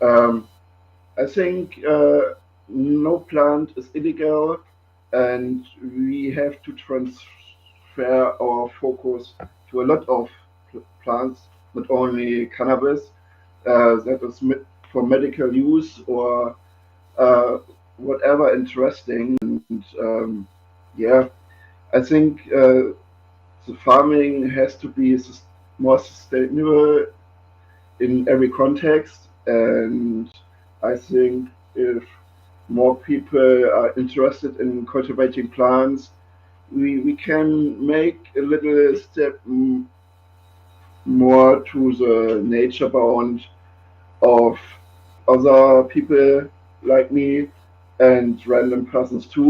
Um, I think no plant is illegal, and we have to transfer our focus to a lot of plants, not only cannabis, that is for medical use or uh, whatever interesting. And yeah, I think the farming has to be more sustainable in every context, and I think if more people are interested in cultivating plants, we can make a little step more to the nature bound of other people like me and random persons too.